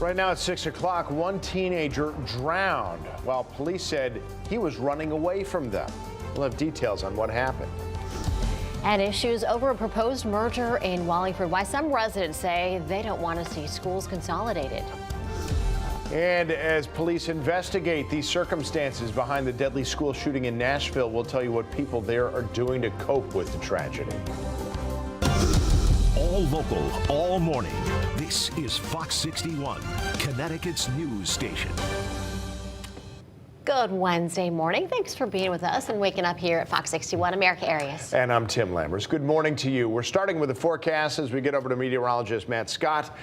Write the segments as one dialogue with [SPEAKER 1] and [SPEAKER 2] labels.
[SPEAKER 1] Right now at 6 o'clock, one teenager drowned while police said he was running away from them. We'll have details on what happened.
[SPEAKER 2] And issues over a proposed merger in Wallingford. Why some residents say they don't want to see schools consolidated.
[SPEAKER 1] And as police investigate these circumstances behind the deadly school shooting in Nashville, we'll tell you what people there are doing to cope with the tragedy.
[SPEAKER 3] All local, all morning. This is Fox 61, Connecticut's news station.
[SPEAKER 2] Good Wednesday morning. Thanks for being with us and waking up here at Fox 61 America Areas.
[SPEAKER 1] And I'm Tim Lammers. Good morning to you. We're starting with the forecast as we get over to meteorologist Matt Scott.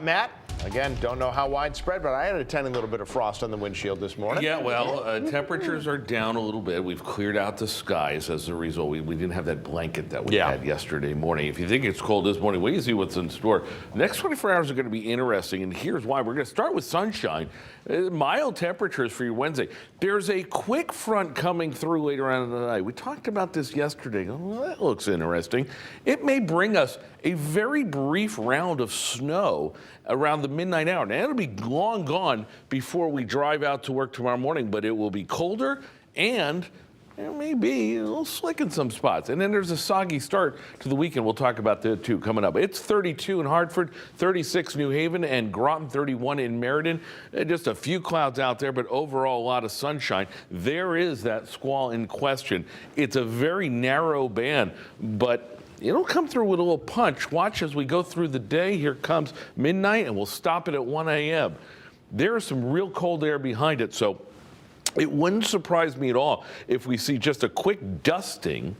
[SPEAKER 1] Matt, again, don't know how widespread, but I had a tiny little bit of frost on the windshield this morning.
[SPEAKER 4] Yeah, well, temperatures are down a little bit. We've cleared out the skies as a result. We didn't have that blanket that we had yesterday morning. If you think it's cold this morning, wait and see what's in store. The next 24 hours are going to be interesting, and here's why. We're going to start with sunshine. Mild temperatures for your Wednesday. There's a quick front coming through later on in the night. We talked about this yesterday. Oh, that looks interesting. It may bring us a very brief round of snow around the midnight hour. Now, it'll be long gone before we drive out to work tomorrow morning, but it will be colder and it may be a little slick in some spots. And then there's a soggy start to the weekend. We'll talk about that too coming up. It's 32 in Hartford, 36 New Haven, and Groton 31 in Meriden. Just a few clouds out there, but overall a lot of sunshine. There is that squall in question. It's a very narrow band, but it'll come through with a little punch. Watch as we go through the day. Here comes midnight, and we'll stop it at 1 a.m. There is some real cold air behind it, so it wouldn't surprise me at all if we see just a quick dusting.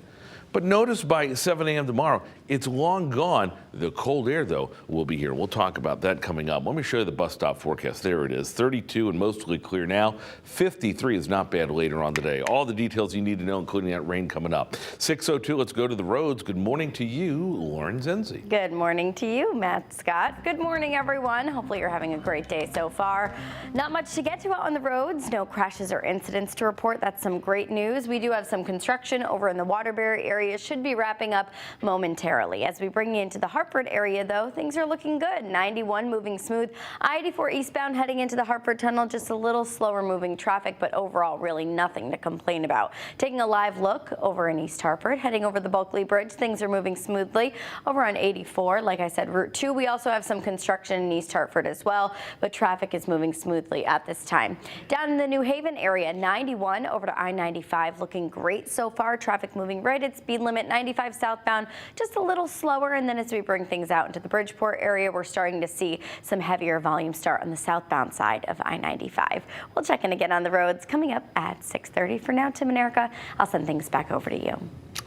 [SPEAKER 4] But notice by 7 a.m. tomorrow, it's long gone. The cold air, though, will be here. We'll talk about that coming up. Let me show you the bus stop forecast. There it is, 32 and mostly clear now. 53 is not bad later on today. All the details you need to know, including that rain coming up. 6:02, let's go to the roads. Good morning to you, Lauren Zenzi.
[SPEAKER 5] Good morning to you, Matt Scott. Good morning, everyone. Hopefully you're having a great day so far. Not much to get to out on the roads. No crashes or incidents to report. That's some great news. We do have some construction over in the Waterbury area. Should be wrapping up momentarily. As we bring you into the Hartford area, though, things are looking good. 91 moving smooth. I-84 eastbound heading into the Hartford Tunnel, just a little slower moving traffic, but overall really nothing to complain about. Taking a live look over in East Hartford, heading over the Bulkley Bridge, things are moving smoothly. Over on 84, like I said, Route 2, we also have some construction in East Hartford as well, but traffic is moving smoothly at this time. Down in the New Haven area, 91 over to I-95, looking great so far. Traffic moving right at speed limit. 95 southbound, just a little slower, and then as we bring things out into the Bridgeport area, we're starting to see some heavier volume start on the southbound side of I-95. We'll check in again on the roads coming up at 6:30. For now, Tim and Erica, I'll send things back over to you.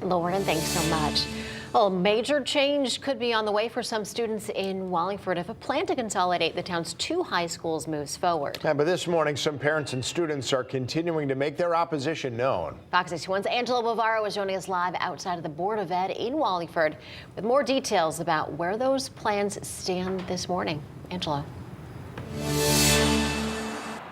[SPEAKER 2] Lauren, thanks so much. Well, major change could be on the way for some students in Wallingford if a plan to consolidate the town's two high schools moves forward.
[SPEAKER 1] Yeah, but this morning, some parents and students are continuing to make their opposition known.
[SPEAKER 2] Fox 61's Angela Bavaro is joining us live outside of the Board of Ed in Wallingford with more details about where those plans stand this morning. Angela.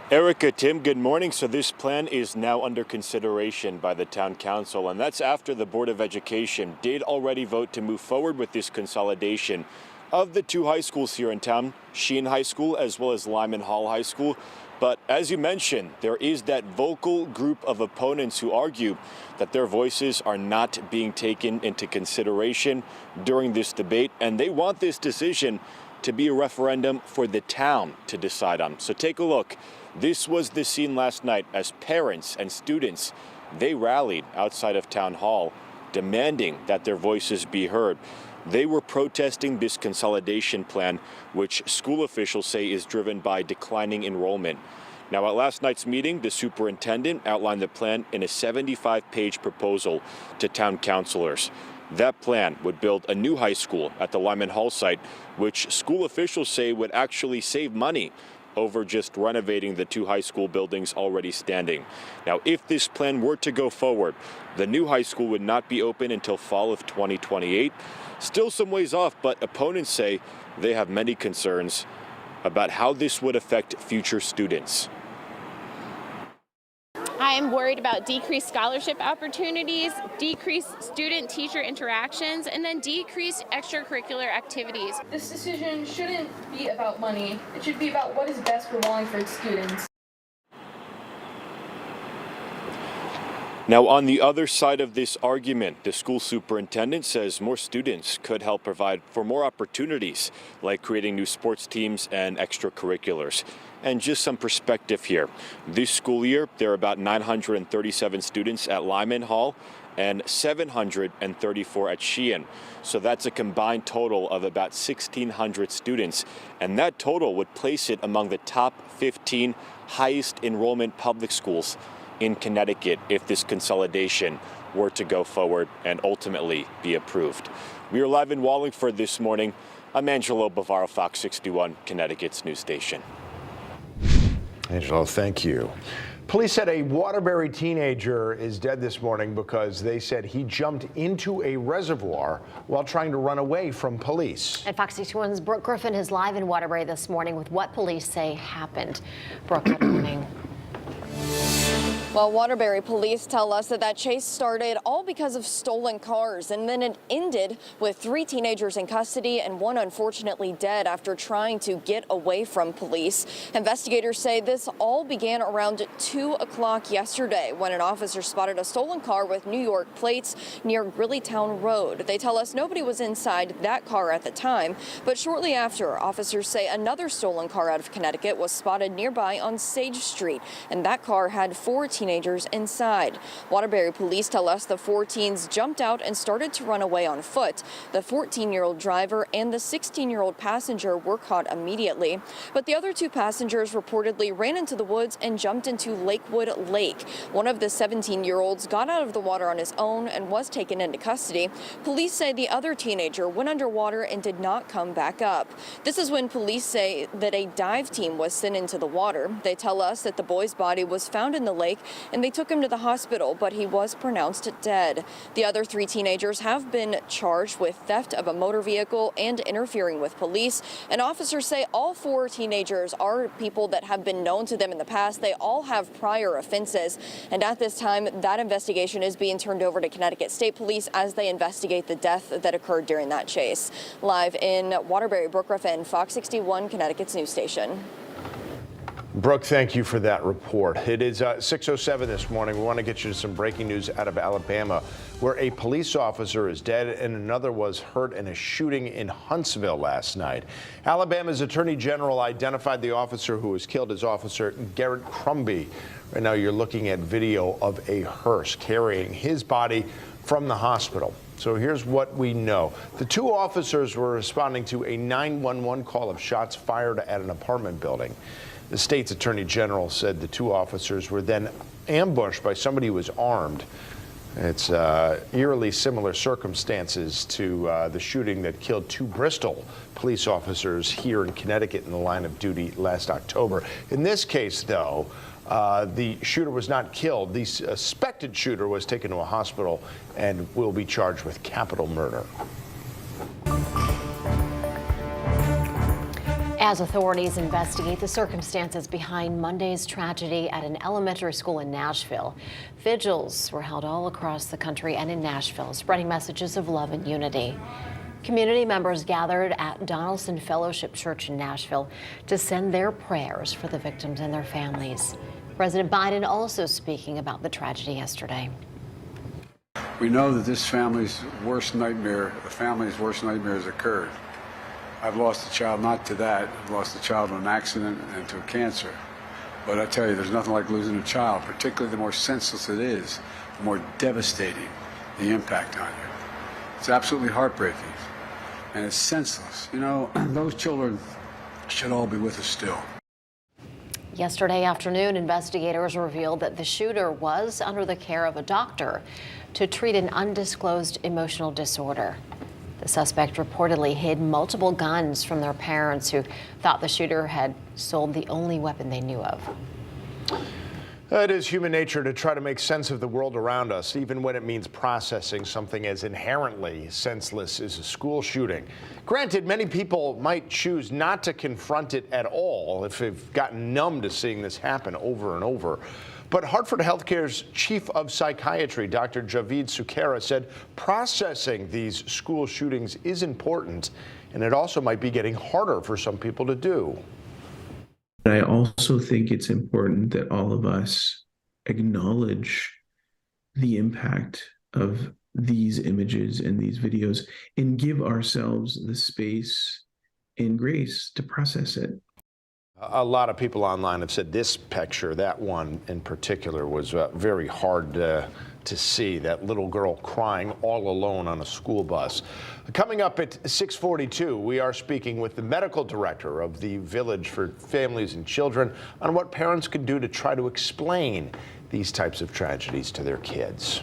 [SPEAKER 6] Erica, Tim, good morning. So this plan is now under consideration by the town council, and that's after the Board of Education did already vote to move forward with this consolidation of the two high schools here in town, Sheen High School as well as Lyman Hall High School. But as you mentioned, there is that vocal group of opponents who argue that their voices are not being taken into consideration during this debate, and they want this decision to be a referendum for the town to decide on. So take a look. This was the scene last night as parents and students, they rallied outside of Town Hall demanding that their voices be heard. They were protesting this consolidation plan, which school officials say is driven by declining enrollment. Now, at last night's meeting, the superintendent outlined the plan in a 75-page proposal to town councilors. That plan would build a new high school at the Lyman Hall site, which school officials say would actually save money over just renovating the two high school buildings already standing. Now, if this plan were to go forward, the new high school would not be open until fall of 2028. Still some ways off, but opponents say they have many concerns about how this would affect future students.
[SPEAKER 7] Hi, I'm worried about decreased scholarship opportunities, decreased student-teacher interactions, and then decreased extracurricular activities.
[SPEAKER 8] This decision shouldn't be about money. It should be about what is best for Wallingford students.
[SPEAKER 6] Now, on the other side of this argument, the school superintendent says more students could help provide for more opportunities, like creating new sports teams and extracurriculars. And just some perspective here. This school year, there are about 937 students at Lyman Hall and 734 at Sheehan. So that's a combined total of about 1,600 students. And that total would place it among the top 15 highest enrollment public schools in Connecticut if this consolidation were to go forward and ultimately be approved. We are live in Wallingford this morning. I'm Angelo Bavaro, Fox 61, Connecticut's news station.
[SPEAKER 1] Angelo, thank you. Police said a Waterbury teenager is dead this morning because they said he jumped into a reservoir while trying to run away from police.
[SPEAKER 2] And Fox 61's Brooke Griffin is live in Waterbury this morning with what police say happened. Brooke, good morning.
[SPEAKER 9] Well, Waterbury police tell us that chase started all because of stolen cars, and then it ended with 3 teenagers in custody and 1 unfortunately dead after trying to get away from police. Investigators say this all began around 2 o'clock yesterday when an officer spotted a stolen car with New York plates near Greeleytown Road. They tell us nobody was inside that car at the time, but shortly after, officers say another stolen car out of Connecticut was spotted nearby on Sage Street, and that car had 4 teenagers inside. Waterbury police tell us the 4 teens jumped out and started to run away on foot. The 14-year-old driver and the 16-year-old passenger were caught immediately, but the other 2 passengers reportedly ran into the woods and jumped into Lakewood Lake. One of the 17-year-olds got out of the water on his own and was taken into custody. Police say the other teenager went underwater and did not come back up. This is when police say that a dive team was sent into the water. They tell us that the boy's body was found in the lake and they took him to the hospital, but he was pronounced dead. The other 3 teenagers have been charged with theft of a motor vehicle and interfering with police. And officers say all 4 teenagers are people that have been known to them in the past. They all have prior offenses. And at this time, that investigation is being turned over to Connecticut State Police as they investigate the death that occurred during that chase. Live in Waterbury, Brooke Griffin, Fox 61, Connecticut's news station.
[SPEAKER 1] Brooke, thank you for that report. It is 6:07 this morning. We want to get you to some breaking news out of Alabama, where a police officer is dead and another was hurt in a shooting in Huntsville last night. Alabama's Attorney General identified the officer who was killed as Officer Garrett Crumby. Right now, you're looking at video of a hearse carrying his body from the hospital. So here's what we know. The 2 officers were responding to a 911 call of shots fired at an apartment building. The state's attorney general said the 2 officers were then ambushed by somebody who was armed. It's eerily similar circumstances to the shooting that killed 2 Bristol police officers here in Connecticut in the line of duty last October. In this case, though, the shooter was not killed. The suspected shooter was taken to a hospital and will be charged with capital murder.
[SPEAKER 2] As authorities investigate the circumstances behind Monday's tragedy at an elementary school in Nashville, vigils were held all across the country and in Nashville, spreading messages of love and unity. Community members gathered at Donaldson Fellowship Church in Nashville to send their prayers for the victims and their families. President Biden also speaking about the tragedy yesterday.
[SPEAKER 10] We know that this family's worst nightmare, the family's worst nightmare has occurred. I've lost a child not to that. I've lost a child to an accident and to cancer. But I tell you, there's nothing like losing a child, particularly the more senseless it is, the more devastating the impact on you. It's absolutely heartbreaking, and it's senseless. You know, those children should all be with us still.
[SPEAKER 2] Yesterday afternoon, investigators revealed that the shooter was under the care of a doctor to treat an undisclosed emotional disorder. The suspect reportedly hid multiple guns from their parents, who thought the shooter had sold the only weapon they knew of.
[SPEAKER 1] It is human nature to try to make sense of the world around us, even when it means processing something as inherently senseless as a school shooting. Granted, many people might choose not to confront it at all if they've gotten numb to seeing this happen over and over. But Hartford Healthcare's chief of psychiatry, Dr. Javid Sukkara, said processing these school shootings is important, and it also might be getting harder for some people to do.
[SPEAKER 11] I also think it's important that all of us acknowledge the impact of these images and these videos and give ourselves the space and grace to process it.
[SPEAKER 1] A lot of people online have said this picture, that one in particular, was very hard to see. That little girl crying all alone on a school bus. Coming up at 6:42, we are speaking with the medical director of the Village for Families and Children on what parents can do to try to explain these types of tragedies to their kids.